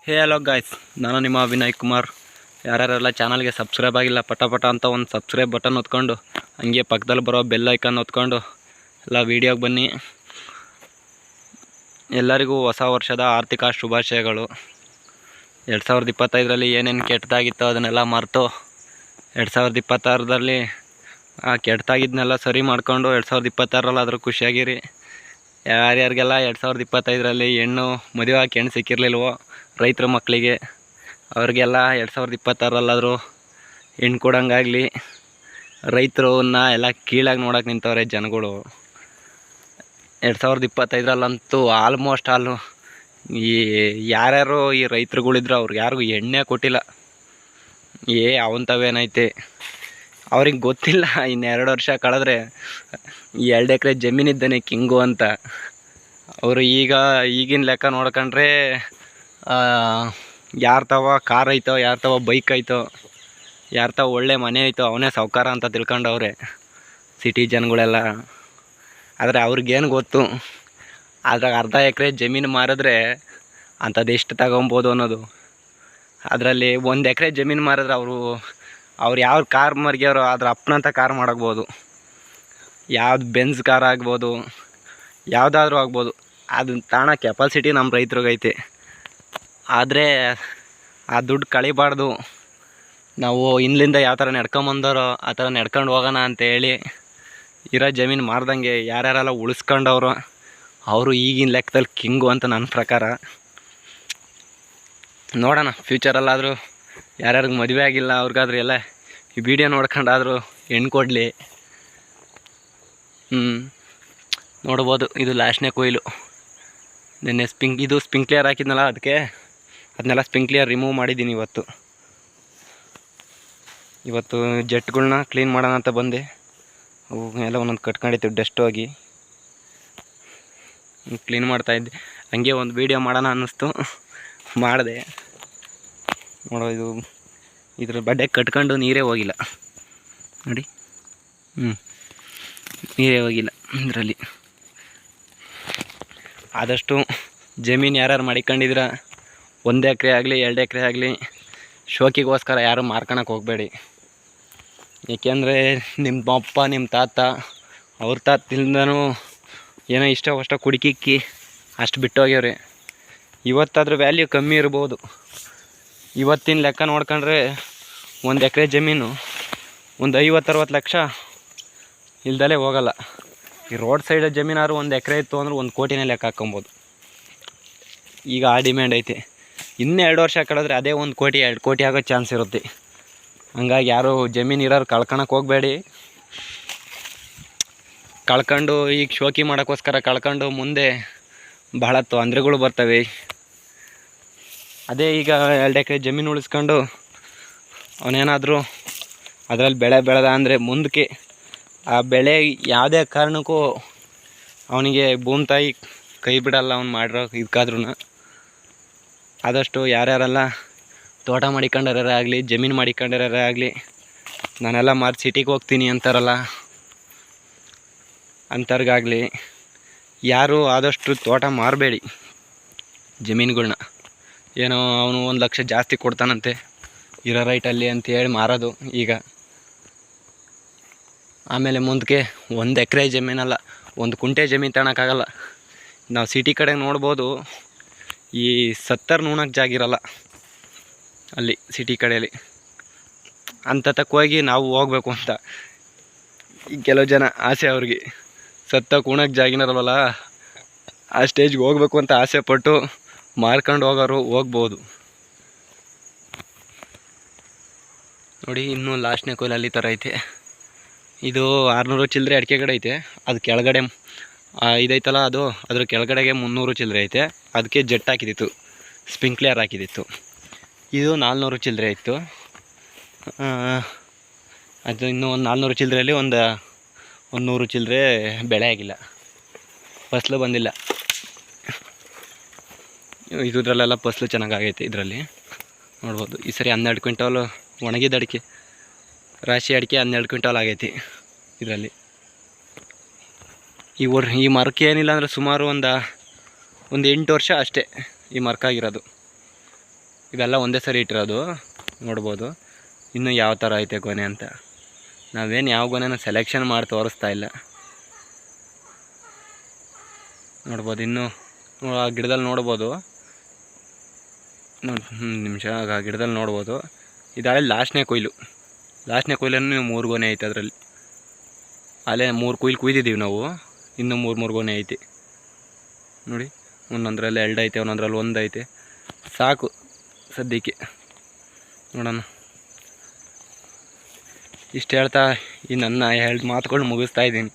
Hey hello guys, ನಾನು ನಿಮ್ಮ ವಿನಯ್ ಕುಮಾರ್. ಯಾರ್ಯಾರೆಲ್ಲ ಚಾನಲ್ಗೆ ಸಬ್ಸ್ಕ್ರೈಬ್ ಆಗಿಲ್ಲ ಪಟ ಅಂತ ಒಂದು ಸಬ್ಸ್ಕ್ರೈಬ್ ಬಟನ್ ಒತ್ಕೊಂಡು ಹಂಗೆ ಪಕ್ಕದಲ್ಲಿ ಬರೋ ಬೆಲ್ ಐಕಾನ್ ಒತ್ಕೊಂಡು ಎಲ್ಲ ವೀಡಿಯೋಗೆ ಬನ್ನಿ. ಎಲ್ಲರಿಗೂ ಹೊಸ ವರ್ಷದ ಆರ್ಥಿಕ ಶುಭಾಶಯಗಳು. 2025ರಲ್ಲಿ ಏನೇನು ಕೆಟ್ಟದಾಗಿತ್ತೋ ಅದನ್ನೆಲ್ಲ ಮರೆತು 2026ರಲ್ಲಿ ಆ ಕೆಟ್ಟದಾಗಿದ್ದನ್ನೆಲ್ಲ ಸರಿ ಮಾಡಿಕೊಂಡು 2026ರಲ್ಲಾದರೂ ಖುಷಿಯಾಗಿರಿ. ಯಾರ್ಯಾರಿಗೆಲ್ಲ 2025ರಲ್ಲಿ ಹೆಣ್ಣು ಮದುವೆ ಹಾಕಿ ಹೆಣ್ಣು ಸಿಕ್ಕಿರಲಿಲ್ವೋ ರೈತರ ಮಕ್ಕಳಿಗೆ ಅವ್ರಿಗೆಲ್ಲ 2026ರಲ್ಲಾದರೂ ಹೆಣ್ಣು ಕೊಡೋಂಗಾಗಲಿ. ರೈತರನ್ನ ಎಲ್ಲ ಕೀಳಾಗಿ ನೋಡೋಕೆ ನಿಂತವ್ರೆ ಜನಗಳು. 2025ರಲ್ಲಂತೂ ಆಲ್ಮೋಸ್ಟ್ ಈ ಯಾರ್ಯಾರು ಈ ರೈತರುಗಳಿದ್ರು ಅವ್ರಿಗೆ ಯಾರಿಗೂ ಎಣ್ಣೆ ಕೊಟ್ಟಿಲ್ಲ. ಅವಂತವೇನೈತೆ ಅವ್ರಿಗೆ ಗೊತ್ತಿಲ್ಲ. ಇನ್ನು 2 ವರ್ಷ ಕಳೆದ್ರೆ 2 ಎಕರೆ ಜಮೀನಿದ್ದಾನೆ ಕಿಂಗು ಅಂತ. ಅವರು ಈಗಿನ ಲೆಕ್ಕ ನೋಡ್ಕೊಂಡ್ರೆ ಯಾರ ತವ ಕಾರ್ ಐತೋ, ಯಾರ ತವ ಬೈಕ್ ಐತೋ, ಯಾರ ತವ ಒಳ್ಳೆ ಮನೆ ಐತೋ ಅವನೇ ಸಾವ್ಕಾರ ಅಂತ ತಿಳ್ಕೊಂಡವ್ರೆ ಸಿಟಿ ಜನಗಳೆಲ್ಲ. ಆದರೆ ಅವ್ರಿಗೇನು ಗೊತ್ತು, ಅದ್ರಾಗ 1/2 ಎಕರೆ ಜಮೀನು ಮಾರಿದ್ರೆ ಅಂಥದ್ದು ಎಷ್ಟು ತಗೊಬೋದು ಅನ್ನೋದು. ಅದರಲ್ಲಿ 1 ಎಕರೆ ಜಮೀನು ಮಾರಿದ್ರೆ ಅವ್ರು ಯಾವ ಕಾರ್ ಮರ್ಗ್ಯಾರೋ ಅದ್ರ ಅಪ್ಪನಂತ ಕಾರ್ ಮಾಡಾಕ್ಬೋದು. ಯಾವ್ದು ಬೆನ್ಸ್ ಕಾರ್ ಆಗ್ಬೋದು, ಯಾವುದಾದ್ರೂ ಆಗ್ಬೋದು. ಅದನ್ನ ತಾಣ ಕೆಪಾಸಿಟಿ ನಮ್ಮ ರೈತರಿಗೈತೆ. ಆದರೆ ಆ ದುಡ್ಡು ಕಳಿಬಾರ್ದು. ನಾವು ಇಲ್ಲಿಂದ ಯಾವ ಥರ ನಡ್ಕೊಂಬಂದರೋ ಆ ಥರ ನಡ್ಕೊಂಡು ಹೋಗೋಣ ಅಂತೇಳಿ ಇರೋ ಜಮೀನು ಮಾರ್ದಂಗೆ ಯಾರ್ಯಾರೆಲ್ಲ ಉಳಿಸ್ಕೊಂಡವರು ಅವರು ಈಗಿನ ಲೆಕ್ಕದಲ್ಲಿ ಕಿಂಗು ಅಂತ ನನ್ನ ಪ್ರಕಾರ. ನೋಡೋಣ ಫ್ಯೂಚರಲ್ಲಾದರೂ ಯಾರ್ಯಾರಿಗೆ ಮದುವೆ ಆಗಿಲ್ಲ ಅವ್ರಿಗಾದ್ರೂ ಎಲ್ಲ ಈ ವಿಡಿಯೋ ನೋಡ್ಕೊಂಡಾದರೂ ಹೆಣ್ಣು ಕೊಡಲಿ. ನೋಡ್ಬೋದು, ಇದು ಲಾಸ್ಟ್ನೇ ಕೊಯ್ಲು. ನಿನ್ನೆ ಇದು ಸ್ಪ್ರಿಂಕ್ಲಿಯರ್ ಹಾಕಿದ್ನಲ್ಲ, ಅದನ್ನೆಲ್ಲ ಸ್ಪ್ರಿಂಕ್ಲಿಯರ್ ರಿಮೂವ್ ಮಾಡಿದ್ದೀನಿ. ಇವತ್ತು ಜೆಟ್ಗಳನ್ನ ಕ್ಲೀನ್ ಮಾಡೋಣ ಅಂತ ಬಂದೆ. ಅವು ಎಲ್ಲ ಒಂದೊಂದು ಕಟ್ಕೊಂಡಿತ್ತು ಡಸ್ಟ್ ಹೋಗಿ, ಕ್ಲೀನ್ ಮಾಡ್ತಾಯಿದ್ದೆ. ಹಂಗೆ ಒಂದು ವೀಡಿಯೋ ಮಾಡೋಣ ಅನ್ನಿಸ್ತು, ಮಾಡಿದೆ. ನೋಡೋ, ಇದ್ರ ಬಡ್ಡೆ ಕಟ್ಕೊಂಡು ನೀರೇ ಹೋಗಿಲ್ಲ ನೋಡಿ. ನೀರೇ ಹೋಗಿಲ್ಲ ಇದರಲ್ಲಿ. ಆದಷ್ಟು ಜಮೀನು ಯಾರು ಮಾಡಿಕೊಂಡಿದ್ರ 1 ಎಕರೆ ಆಗಲಿ 2 ಎಕರೆ ಆಗಲಿ ಶೋಕಿಗೋಸ್ಕರ ಯಾರು ಮಾರ್ಕೊಳಕ್ಕೆ ಹೋಗಬೇಡಿ. ಏಕೆಂದರೆ ನಿಮ್ಮ ಅಪ್ಪ ನಿಮ್ಮ ತಾತ ಅವ್ರ ತಾತದಿಂದನೂ ಏನೋ ಇಷ್ಟ ಕುಡುಕಿಕ್ಕಿ ಅಷ್ಟು ಬಿಟ್ಟೋಗ್ಯವ್ರೆ. ಇವತ್ತಾದ್ರೂ ವ್ಯಾಲ್ಯೂ ಕಮ್ಮಿ ಇರ್ಬೋದು. ಇವತ್ತಿನ ಲೆಕ್ಕ ನೋಡ್ಕೊಂಡ್ರೆ 1 ಎಕರೆ ಜಮೀನು ಒಂದು 50-60 ಲಕ್ಷ ಇಲ್ದಲೇ ಹೋಗಲ್ಲ. ಈ ರೋಡ್ ಸೈಡ್ ಜಮೀನಾದ್ರು 1 ಎಕರೆ ಇತ್ತು ಅಂದ್ರೆ 1 ಕೋಟಿನೇ ಲೆಕ್ಕ ಹಾಕ್ಕೊಬೋದು. ಈಗ ಆ ಡಿಮ್ಯಾಂಡ್ ಐತೆ. ಇನ್ನೂ 2 ವರ್ಷ ಕಳೆದ್ರೆ ಅದೇ 1 ಕೋಟಿ 2 ಕೋಟಿ ಆಗೋ ಚಾನ್ಸ್ ಇರುತ್ತೆ. ಹಂಗಾಗಿ ಯಾರು ಜಮೀನು ಇರೋರು ಕಳ್ಕೊಳಕ್ಕೆ ಹೋಗಬೇಡಿ. ಕಳ್ಕೊಂಡು ಈಗ ಶೋಕಿ ಮಾಡೋಕ್ಕೋಸ್ಕರ ಕಳ್ಕೊಂಡು ಮುಂದೆ ಬಹಳ ತೊಂದರೆಗಳು ಬರ್ತವೆ. ಅದೇ ಈಗ 2 ಎಕರೆ ಜಮೀನು ಉಳಿಸ್ಕೊಂಡು ಅವನೇನಾದರೂ ಅದರಲ್ಲಿ ಬೆಳೆ ಬೆಳೆದ ಅಂದರೆ ಮುಂದಕ್ಕೆ ಆ ಬೆಳೆ ಯಾವುದೇ ಕಾರಣಕ್ಕೂ ಅವನಿಗೆ ಭೂಮಿ ತಾಯಿ ಕೈ ಬಿಡಲ್ಲ. ಅವ್ನು ಮಾಡಿರೋ ಇದಕ್ಕಾದ್ರೂ ಆದಷ್ಟು ಯಾರ್ಯಾರೆಲ್ಲ ತೋಟ ಮಾಡಿಕೊಂಡರೇ ಆಗಲಿ, ಜಮೀನು ಮಾಡಿಕೊಂಡರೇ ಆಗಲಿ, ನಾನೆಲ್ಲ ಮಾರಿ ಸಿಟಿಗೆ ಹೋಗ್ತೀನಿ ಅಂತಾರಲ್ಲ ಅಂಥವ್ರಿಗಾಗಲಿ ಯಾರು ಆದಷ್ಟು ತೋಟ ಮಾರಬೇಡಿ. ಜಮೀನುಗಳ್ನ ಏನೋ ಅವನು 1 ಲಕ್ಷ ಜಾಸ್ತಿ ಕೊಡ್ತಾನಂತೆ ಇರೋ ರೈಟಲ್ಲಿ ಅಂತೇಳಿ ಮಾರೋದು ಈಗ. ಆಮೇಲೆ ಮುಂದಕ್ಕೆ 1 ಎಕರೆ ಜಮೀನಲ್ಲ 1 ಕುಂಟೆ ಜಮೀನು ತಗೊಳಕ್ಕಾಗಲ್ಲ. ನಾವು ಸಿಟಿ ಕಡೆ ನೋಡ್ಬೋದು, ಈ 70 ನೂಣಕ್ಕೆ ಜಾಗಿರಲ್ಲ ಅಲ್ಲಿ ಸಿಟಿ ಕಡೆಯಲ್ಲಿ. ಅಂಥತಕ್ಕೆ ಹೋಗಿ ನಾವು ಹೋಗ್ಬೇಕು ಅಂತ ಈ ಕೆಲವು ಜನ ಆಸೆ ಅವ್ರಿಗೆ. 70 ಉಣಕ್ಕೆ ಜಾಗಿನರಲ್ವಲ್ಲ, ಆ ಸ್ಟೇಜ್ಗೆ ಹೋಗ್ಬೇಕು ಅಂತ ಆಸೆ ಪಟ್ಟು ಮಾರ್ಕೊಂಡು ಹೋಗ್ಬೋದು. ನೋಡಿ, ಇನ್ನೂ ಲಾಸ್ಟ್ನೇ ಕೊಯ್ಲಲ್ಲಿ ಥರ ಐತೆ. ಇದು 600 ಚಿಲ್ಲರೆ ಅಡಿಕೆ ಗಿಡ ಐತೆ. ಅದು ಕೆಳಗಡೆ ಇದೈತಲ್ಲ, ಅದ್ರ ಕೆಳಗಡೆಗೆ 300 ಚಿಲ್ಲರೆ ಐತೆ. ಅದಕ್ಕೆ ಜೆಟ್ ಹಾಕಿದಿತ್ತು, ಸ್ಪ್ರಿಂಕ್ಲಿಯರ್ ಹಾಕಿದಿತ್ತು. ಇದು 400 ಚಿಲ್ಲರೆ ಇತ್ತು. ಅದು ಇನ್ನೂ ಒಂದು 400 ಚಿಲ್ಲರೆಯಲ್ಲಿ ಒಂದು 100 ಚಿಲ್ಲರೆ ಬೆಳೆ ಆಗಿಲ್ಲ, ಫಸಲು ಬಂದಿಲ್ಲ. ಇದರಲ್ಲೆಲ್ಲ ಫಸಲು ಚೆನ್ನಾಗೈತೆ. ಇದರಲ್ಲಿ ನೋಡ್ಬೋದು, ಈ ಸರಿ 12 ಕ್ವಿಂಟಾಲು ಒಣಗಿದ ಅಡಿಕೆ, ರಾಶಿ ಅಡಿಕೆ 12 ಕ್ವಿಂಟಾಲ್ ಆಗೈತಿ ಇದರಲ್ಲಿ. ಈ ಮರಕ್ಕೆ ಏನಿಲ್ಲ ಅಂದರೆ ಸುಮಾರು ಒಂದು 8 ವರ್ಷ ಅಷ್ಟೇ ಈ ಮರಕ್ಕಾಗಿರೋದು. ಇವೆಲ್ಲ ಒಂದೇ ಸರಿ ಇಟ್ಟಿರೋದು ನೋಡ್ಬೋದು. ಇನ್ನು ಯಾವ ಥರ ಐತೆ ಗೊನೆ ಅಂತ ನಾವೇನು ಯಾವ ಗೊನೆನ ಸೆಲೆಕ್ಷನ್ ಮಾಡಿ ತೋರಿಸ್ತಾ ಇಲ್ಲ. ನೋಡ್ಬೋದು ಇನ್ನೂ ಆ ಗಿಡದಲ್ಲಿ ನೋಡ್ಬೋದು ನೋಡಿ, ನಿಮಿಷ ಆ ಗಿಡದಲ್ಲಿ ನೋಡ್ಬೋದು. ಇದಾಳೆ ಲಾಸ್ಟ್ನೇ ಕೊಯ್ಲನ್ನು 3 ಗೊನೆ ಐತೆ ಅದರಲ್ಲಿ. ಅಲ್ಲೇ 3 ಕೊಯ್ಲು ಕುಯ್ದಿದ್ದೀವಿ ನಾವು, ಇನ್ನೂ 3 ಗೊನೆ ಐತಿ ನೋಡಿ. ಒಂದೊಂದರಲ್ಲಿ 2 ಐತೆ, ಒಂದೊಂದರಲ್ಲಿ 1 ಐತೆ. ಸಾಕು ಸದ್ಯಕ್ಕೆ ನೋಡೋಣ. ಇಷ್ಟು ಹೇಳ್ತಾ ಈ ನನ್ನ 2 ಮಾತುಗಳು ಮುಗಿಸ್ತಾ ಇದ್ದೀನಿ.